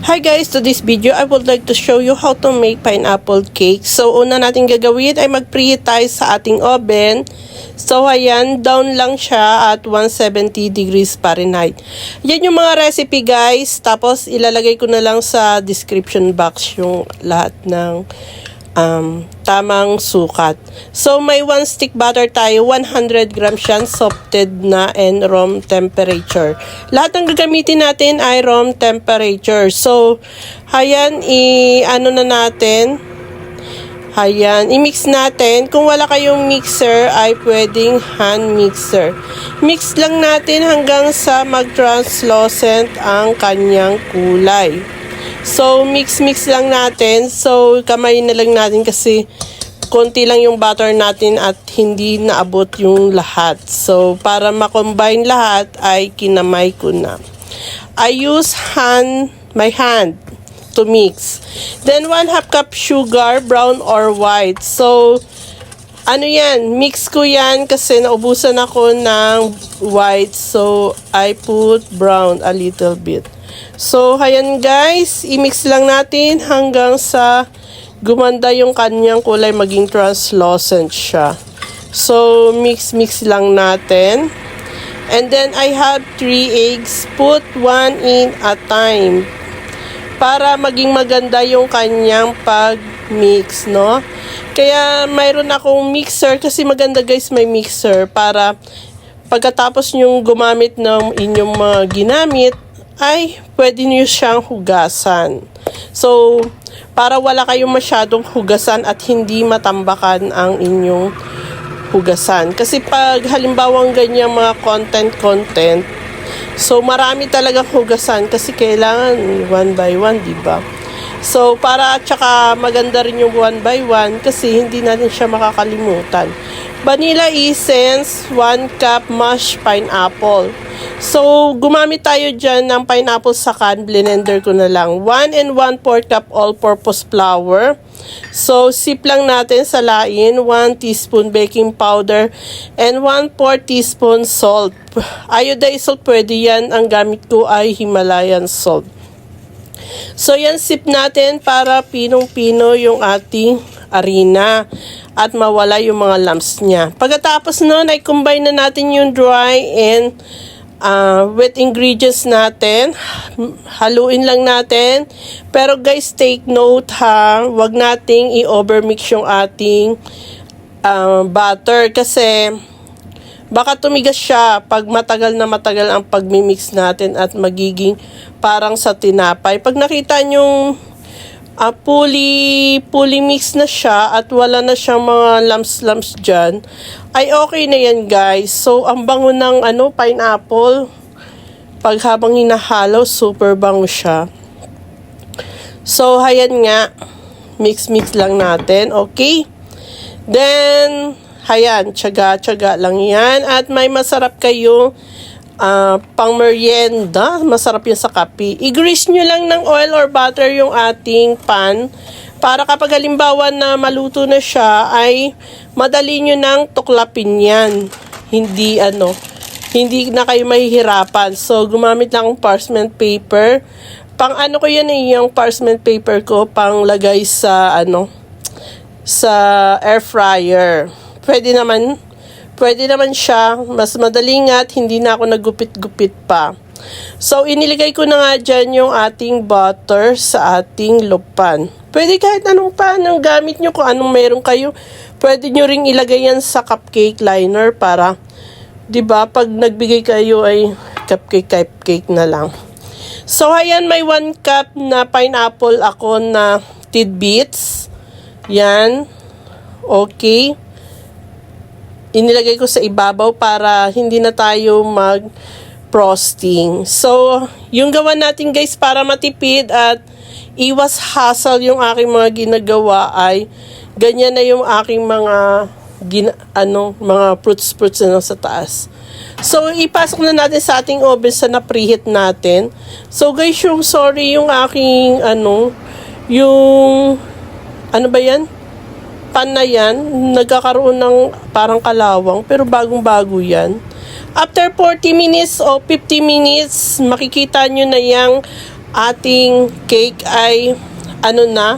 Hi guys, to this video, I would like to show you how to make pineapple cake. So, una natin gagawin ay mag-preheat tayo sa ating oven. So, ayan, down lang siya at 170 degrees Fahrenheit. Yan yung mga recipe guys. Tapos, ilalagay ko na lang sa description box yung lahat ng tamang sukat. So, may 1 stick butter tayo, 100 grams yan, softed na and room temperature. Lahat ng gagamitin natin ay room temperature. So, ayan, i-ano na natin. Ayan, i-mix natin. Kung wala kayong mixer, ay pwedeng hand mixer. Mix lang natin hanggang sa mag-translucent ang kanyang kulay. So, mix lang natin. So, kamay na lang natin kasi konti lang yung butter natin at hindi naabot yung lahat. So, para ma-combine lahat ay kinamay ko na. I use my hand to mix. Then, 1/2 cup sugar, brown or white. So, ano yan? Mix ko yan kasi naubusan ako ng white. So, I put brown a little bit. So, ayan guys, i-mix lang natin hanggang sa gumanda yung kanyang kulay, maging translucent siya. So, mix lang natin. And then, I have 3 eggs. Put 1 in a time. Para maging maganda yung kanyang pag-mix, no? Kaya, mayroon akong mixer kasi maganda guys may mixer para pagkatapos nyong gumamit ng inyong mga ginamit, ay pwede nyo siyang hugasan. So, para wala kayong masyadong hugasan at hindi matambakan ang inyong hugasan. Kasi pag halimbawang ganyan mga content, so marami talagang hugasan kasi kailangan 1 by 1, diba? So, para at saka maganda rin yung 1 by 1 kasi hindi natin siya makakalimutan. Vanilla essence, 1 cup mashed pineapple. So, gumamit tayo dyan ng pineapple sa can. Blender ko na lang. 1 and 1/4 cup all-purpose flour. So, sip lang natin sa lain. 1 teaspoon baking powder and 1/4 teaspoon salt. Iodized salt, pwede yan. Ang gamit ko ay Himalayan salt. So, yan sip natin para pinong-pino yung ating harina at mawala yung mga lumps niya. Pagkatapos nun, ay combine na natin yung dry and wet ingredients natin. Haluin lang natin. Pero guys, take note ha, wag nating i-overmix yung ating butter kasi baka tumigas siya pag matagal ang pagmimix natin at magiging parang sa tinapay. Pag nakita nyong fully mix na siya at wala na siyang mga lumps dyan, ay okay na yan guys. So, ang bango ng pineapple, pag habang hinahalo, super bango siya. So, ayan nga, mix lang natin, okay? Then, ayan, tiyaga lang yan. At may masarap kayo pang merienda, masarap yan sa kape. I-grease nyo lang ng oil or butter yung ating pan para kapag halimbawa na maluto na siya ay madali nyo nang tuklapin yan. Hindi na kayo mahihirapan. So, gumamit lang ng parchment paper. Pang ko yan yung parchment paper ko, pang lagay sa sa air fryer. Pwede naman siya, mas madaling at hindi na ako nagupit-gupit pa. So, iniligay ko na nga dyan yung ating butter sa ating lupan. Pwede kahit anong pan ang gamit nyo, kung anong meron kayo. Pwede nyo ring ilagay yan sa cupcake liner para, diba, pag nagbigay kayo ay cupcake na lang. So, ayan, may 1 cup na pineapple ako na tidbits. Yan. Okay. Inilagay ko sa ibabaw para hindi na tayo mag-frosting. So, yung gawa natin guys para matipid at iwas hassle yung aking mga ginagawa ay ganyan na yung aking mga mga fruits na sa taas. So, ipasok na natin sa ating oven sa na-preheat natin. So, guys, yung yung aking yung ba yan? Pan na yan, nagkakaroon ng parang kalawang, pero bagong-bago yan. After 40 minutes o 50 minutes, makikita nyo na yung ating cake ay ano na,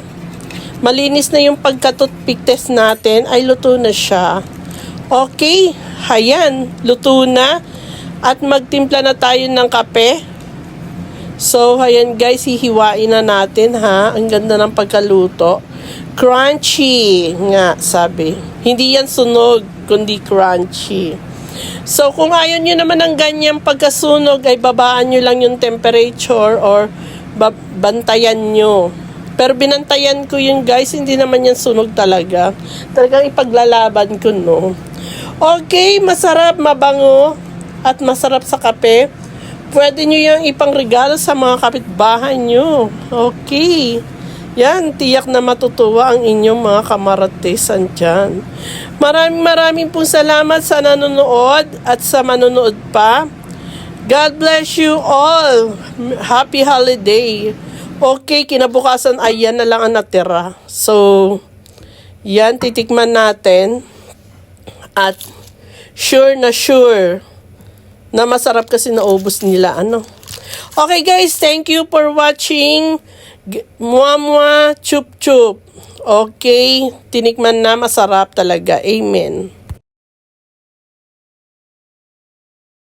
malinis na yung pagka-toothpick test natin, ay luto na siya. Okay, ayan, luto na. At magtimpla na tayo ng kape. So, ayan guys, hihiwain na natin ha. Ang ganda ng pagkaluto. Crunchy nga, sabi. Hindi yan sunog, kundi crunchy. So, kung ayaw nyo naman ng ganyang pagkasunog, ay babaan nyo lang yung temperature or bantayan nyo. Pero binantayan ko yun guys, hindi naman yan sunog talaga. Talagang ipaglalaban ko, no. Okay, masarap, mabango, at masarap sa kape. Pwede nyo yung ipangregalo sa mga kapitbahay nyo. Okay. Yan, tiyak na matutuwa ang inyong mga kamaratisan dyan. Maraming pong salamat sa nanonood at sa manonood pa. God bless you all. Happy holiday. Okay, kinabukasan ay yan na lang ang natira. So, yan, titikman natin. At sure na masarap kasi naubos nila, ano. Okay guys, thank you for watching. Chup chup. Okay, tinikman na, masarap talaga. Amen.